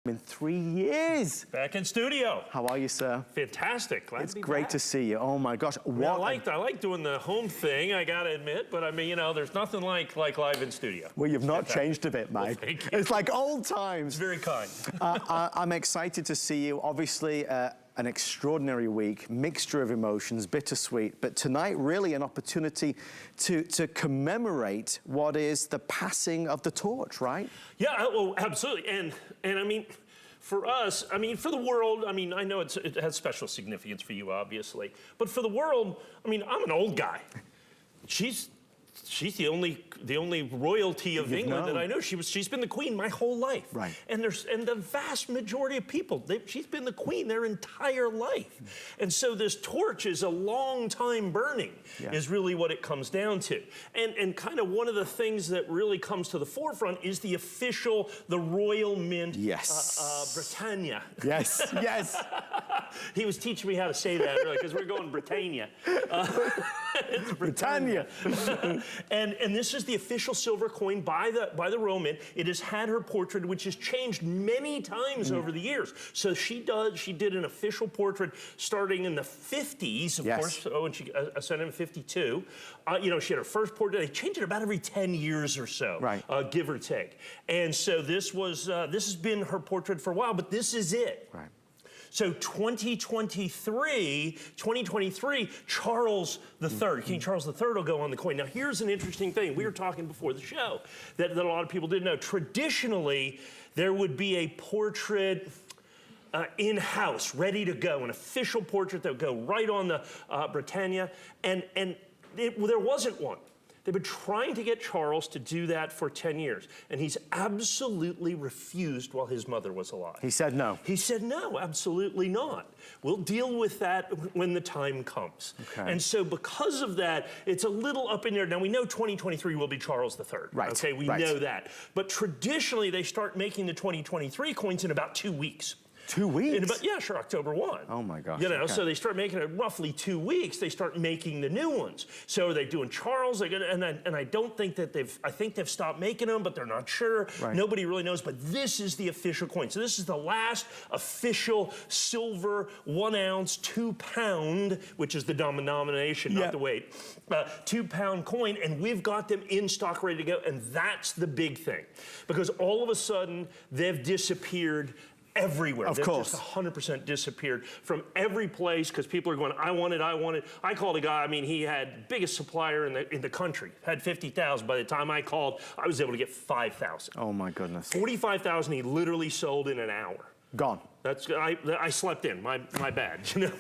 in 3 years. Back in studio. How are you, sir? Fantastic. Glad It's to be great back. to see you. Oh my gosh. I like doing the home thing, I gotta admit, but I mean, you know, there's nothing like live in studio. Well, you've not changed a bit, Mike. Well, thank you. It's like old times. It's very kind. I'm excited to see you. Obviously, an extraordinary week, mixture of emotions, bittersweet, but tonight really an opportunity to commemorate what is the passing of the torch, right? Yeah, well, absolutely. And I mean, for us, I mean, for the world, I mean, I know it has special significance for you, obviously, but for the world, I mean, I'm an old guy. She's the only royalty of England that I know. She's been the queen my whole life. Right. And the vast majority of people, she's been the queen their entire life. And so this torch is a long time burning, is really what it comes down to. And kind of one of the things that really comes to the forefront is the Royal Mint. Yes. Britannia. Yes, yes. He was teaching me how to say that, really, because we're going Britannia. It's Britannia. And this is the official silver coin by the Royal Mint. It has had her portrait, which has changed many times over the years. So she did an official portrait starting in the 50s, of course, when she ascended in 52. You know, she had her first portrait. They changed it about every 10 years or so, right. Give or take. And so this has been her portrait for a while, but this is it. Right. So 2023, Charles III, King Charles III will go on the coin. Now here's an interesting thing. We were talking before the show that a lot of people didn't know. Traditionally, there would be a portrait in-house, ready to go, an official portrait that would go right on the Britannia, and there wasn't one. They've been trying to get Charles to do that for 10 years, and he's absolutely refused while his mother was alive. He said no. He said no, absolutely not. We'll deal with that when the time comes. Okay. And so because of that, it's a little up in there. Now we know 2023 will be Charles III. Right. Okay, we know that. But traditionally, they start making the 2023 coins in about 2 weeks. 2 weeks? Yeah, sure, October 1. Oh my gosh. You know, so they start making it roughly 2 weeks, they start making the new ones. So are they doing Charles? And I don't think that I think they've stopped making them, but they're not sure. Right. Nobody really knows, but this is the official coin. So this is the last official silver 1 ounce, 2 pound, which is the denomination, not the weight, 2 pound coin, and we've got them in stock ready to go, and that's the big thing. Because all of a sudden, they've disappeared everywhere. Of course. Just 100% disappeared from every place because people are going, I want it, I want it. I called a guy, I mean, he had biggest supplier in the country, had 50,000. By the time I called, I was able to get 5,000. Oh my goodness. 45,000 he literally sold in an hour. Gone. I slept in, my bad, you know.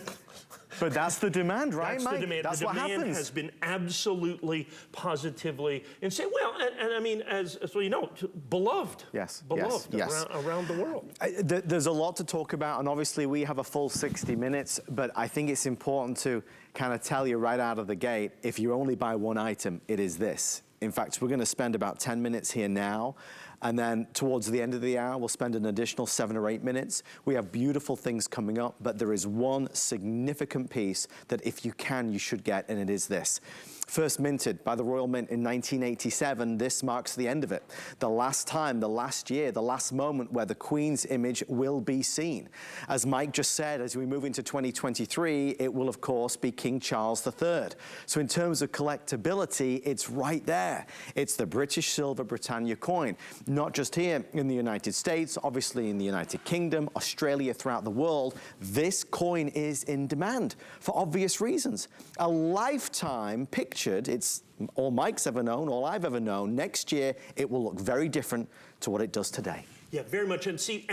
But that's the demand, right, that's Mike? The demand. That's the what demand happens. has been absolutely, positively insane. Well, and I mean, as well, you know, beloved. Yes. Beloved yes. Around the world. There's a lot to talk about, and obviously we have a full 60 minutes, but I think it's important to kind of tell you right out of the gate, if you only buy one item, it is this. In fact, we're going to spend about 10 minutes here now, and then towards the end of the hour, we'll spend an additional 7 or 8 minutes. We have beautiful things coming up, but there is one significant piece that if you can, you should get, and it is this. First minted by the Royal Mint in 1987, this marks the end of it. The last time, the last year, the last moment where the Queen's image will be seen. As Mike just said, as we move into 2023, it will of course be King Charles III. So in terms of collectability, it's right there. It's the British silver Britannia coin. Not just here in the United States, obviously in the United Kingdom, Australia, throughout the world, this coin is in demand for obvious reasons. A lifetime picture. It's all Mike's ever known, all I've ever known. Next year, it will look very different to what it does today. Yeah, very much. And see,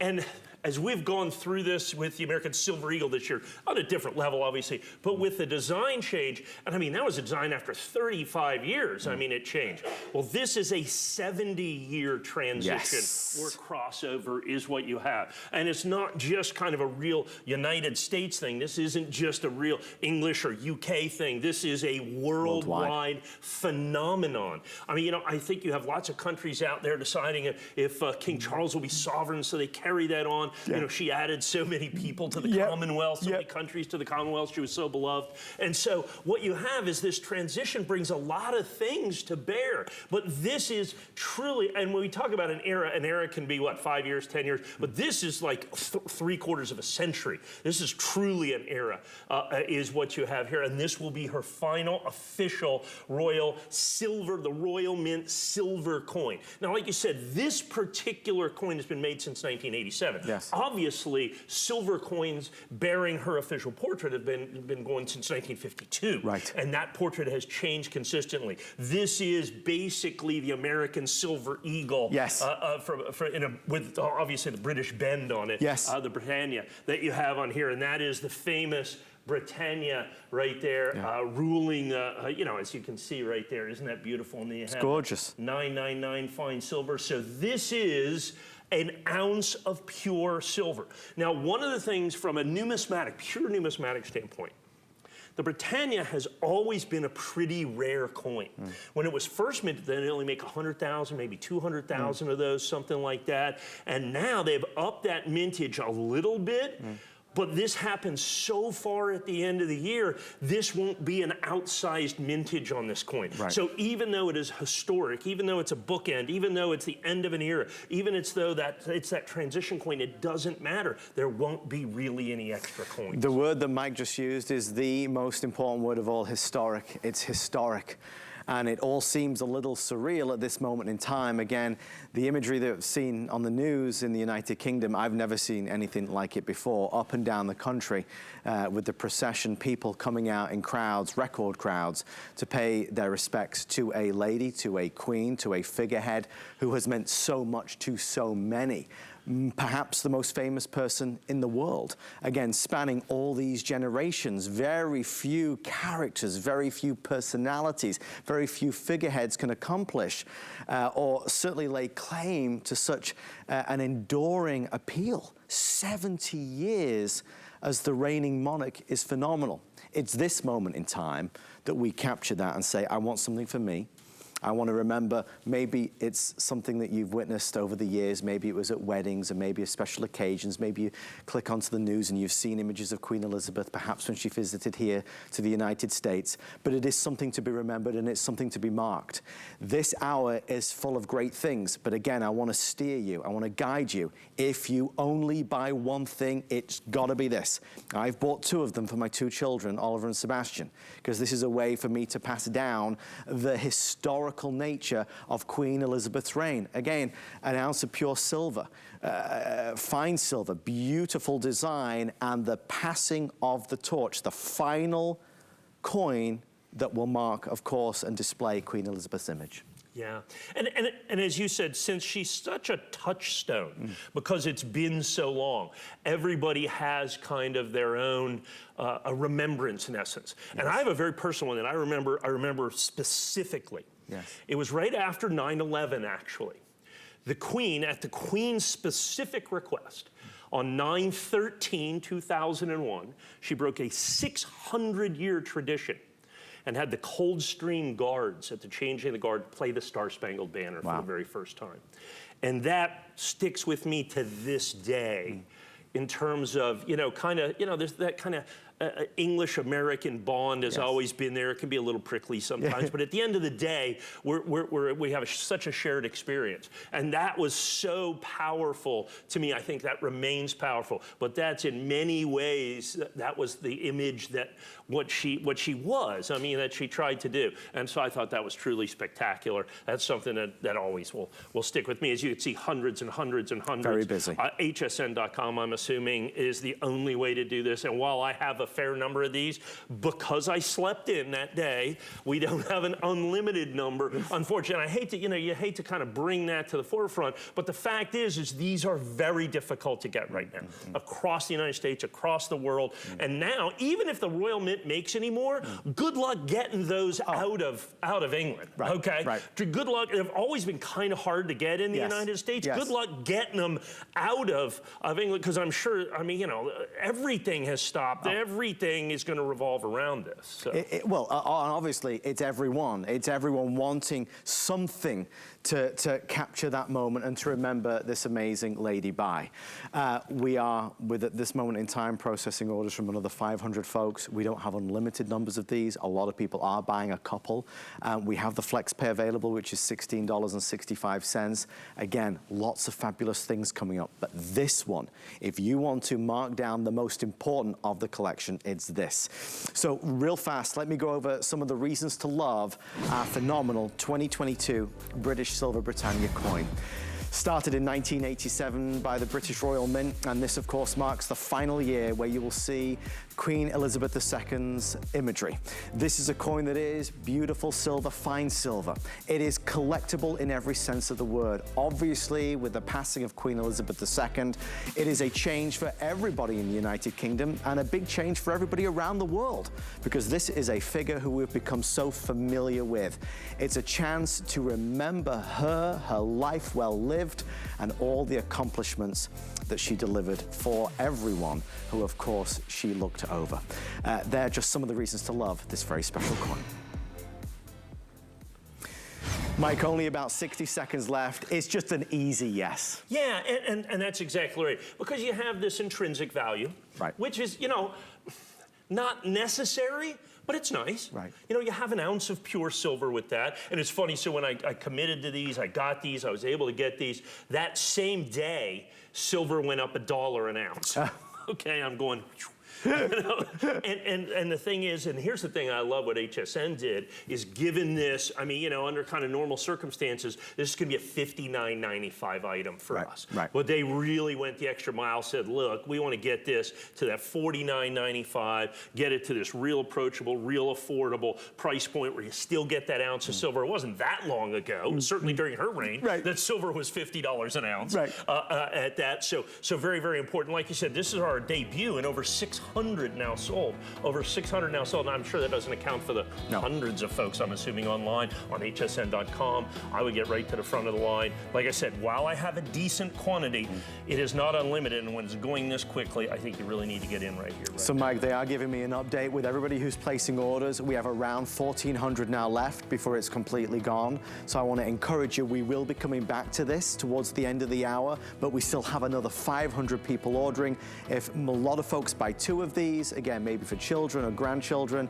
and as we've gone through this with the American Silver Eagle this year, on a different level, obviously, but with the design change, and I mean, that was a design after 35 years, I mean, it changed. Well, this is a 70-year transition where crossover is what you have. And it's not just kind of a real United States thing. This isn't just a real English or UK thing. This is a worldwide phenomenon. I mean, you know, I think you have lots of countries out there deciding if King Charles will be sovereign, so they carry that on. on. Yeah. You know, she added so many people to the Commonwealth, so many countries to the Commonwealth. She was so beloved. And so what you have is this transition brings a lot of things to bear. But this is truly, and when we talk about an era can be what, 5 years, 10 years, but this is like 3/4 of a century. This is truly an era, is what you have here. And this will be her final official royal silver, the Royal Mint silver coin. Now, like you said, this particular coin has been made since 1987. Yes. Obviously, silver coins bearing her official portrait have been going since 1952. Right. And that portrait has changed consistently. This is basically the American silver eagle. Yes. With obviously the British bend on it. Yes. The Britannia that you have on here, and that is the famous Britannia right there, ruling, you know, as you can see right there. Isn't that beautiful? And then you have gorgeous. 999 fine silver. So this is an ounce of pure silver. Now, one of the things from a pure numismatic standpoint, the Britannia has always been a pretty rare coin. When it was first minted, they only make 100,000, maybe 200,000 of those, something like that. And now they've upped that mintage a little bit. But this happens so far at the end of the year, this won't be an outsized mintage on this coin. Right. So even though it is historic, even though it's a bookend, even though it's the end of an era, even it's though that it's that transition coin, it doesn't matter. There won't be really any extra coins. The word that Mike just used is the most important word of all, historic. It's historic. And it all seems a little surreal at this moment in time. Again, the imagery that I've seen on the news in the United Kingdom, I've never seen anything like it before, up and down the country, with the procession, people coming out in crowds, record crowds, to pay their respects to a lady, to a queen, to a figurehead who has meant so much to so many. Perhaps the most famous person in the world. Again, spanning all these generations, very few characters, very few personalities, very few figureheads can accomplish or certainly lay claim to such an enduring appeal. 70 years as the reigning monarch is phenomenal. It's this moment in time that we capture that and say, I want something for me. I want to remember, maybe it's something that you've witnessed over the years. Maybe it was at weddings, and maybe at special occasions. Maybe you click onto the news and you've seen images of Queen Elizabeth, perhaps when she visited here to the United States. But it is something to be remembered, and it's something to be marked. This hour is full of great things. But again, I want to steer you. I want to guide you. If you only buy one thing, it's got to be this. I've bought 2 of them for my 2 children, Oliver and Sebastian, because this is a way for me to pass down the historical nature of Queen Elizabeth's reign. Again, an ounce of pure silver, fine silver, beautiful design, and the passing of the torch, the final coin that will mark, of course, and display Queen Elizabeth's image. Yeah, and as you said, since she's such a touchstone, because it's been so long, everybody has kind of their own a remembrance in essence. Yes. And I have a very personal one that I remember specifically. Yes. It was right after 9/11, actually. The Queen, at the Queen's specific request, on 9/13/2001, she broke a 600-year tradition and had the Coldstream Guards at the changing of the guard play the Star-Spangled Banner for the very first time. And that sticks with me to this day in terms of, you know, there's that kind of English-American bond has always been there. It can be a little prickly sometimes, but at the end of the day, we have such a shared experience. And that was so powerful to me. I think that remains powerful. But that's in many ways, that was the image that what she was, I mean, that she tried to do. And so I thought that was truly spectacular. That's something that always will stick with me. As you can see, hundreds and hundreds and hundreds. Very busy. HSN.com, I'm assuming, is the only way to do this. And while I have a fair number of these, because I slept in that day, we don't have an unlimited number, unfortunately. I hate to, you hate to kind of bring that to the forefront, but the fact is these are very difficult to get right now, across the United States, across the world. And now, even if the Royal Mint makes any more, good luck getting those out of England, okay? Right. Good luck. They've always been kind of hard to get in the United States. Good luck getting them out of England, because I'm sure, I mean, everything has stopped. everything is going to revolve around this. So. Well, obviously, it's everyone. It's everyone wanting something to capture that moment and to remember this amazing lady by. We are, at this moment in time, processing orders from another 500 folks. We don't have unlimited numbers of these. A lot of people are buying a couple. We have the flex pay available, which is $16.65. Again, lots of fabulous things coming up. But this one, if you want to mark down the most important of the collection, it's this. So real fast, let me go over some of the reasons to love our phenomenal 2022 British Silver Britannia coin. Started in 1987 by the British Royal Mint, and this of course marks the final year where you will see Queen Elizabeth II's imagery. This is a coin that is beautiful silver, fine silver. It is collectible in every sense of the word. Obviously, with the passing of Queen Elizabeth II, it is a change for everybody in the United Kingdom and a big change for everybody around the world, because this is a figure who we've become so familiar with. It's a chance to remember her life well lived, and all the accomplishments that she delivered for everyone who, of course, she looked over. They're just some of the reasons to love this very special coin. Mike, only about 60 seconds left. It's just an easy yes. Yeah, and that's exactly right. Because you have this intrinsic value, right, which is, you know, not necessary, but it's nice. Right. You know, you have an ounce of pure silver with that. And it's funny, so when I committed to these, I got these, I was able to get these. That same day, silver went up $1 an ounce. Okay, I'm going... You know? And the thing is, and here's the thing I love what HSN did, is given this, I mean, you know, under kind of normal circumstances, this is going to be a $59.95 item for us. Right. But they really went the extra mile, said, look, we want to get this to that $49.95, get it to this real approachable, real affordable price point where you still get that ounce of silver. It wasn't that long ago, certainly during her reign, that silver was $50 an ounce at that. So very, very important. Like you said, this is our debut, and over 600 now sold. Over 600 now sold, and I'm sure that doesn't account for the hundreds of folks, I'm assuming, online on hsn.com. I would get right to the front of the line. Like I said, while I have a decent quantity, it is not unlimited, and when it's going this quickly, I think you really need to get in right here. So Mike, they are giving me an update with everybody who's placing orders. We have around 1,400 now left before it's completely gone. So I want to encourage you, we will be coming back to this towards the end of the hour, but we still have another 500 people ordering. If a lot of folks buy 2 of these, again, maybe for children or grandchildren,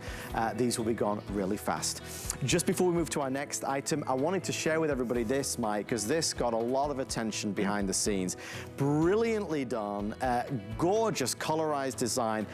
these will be gone really fast. Just before we move to our next item, I wanted to share with everybody this, Mike, because this got a lot of attention behind the scenes. Brilliantly done, gorgeous colorized design,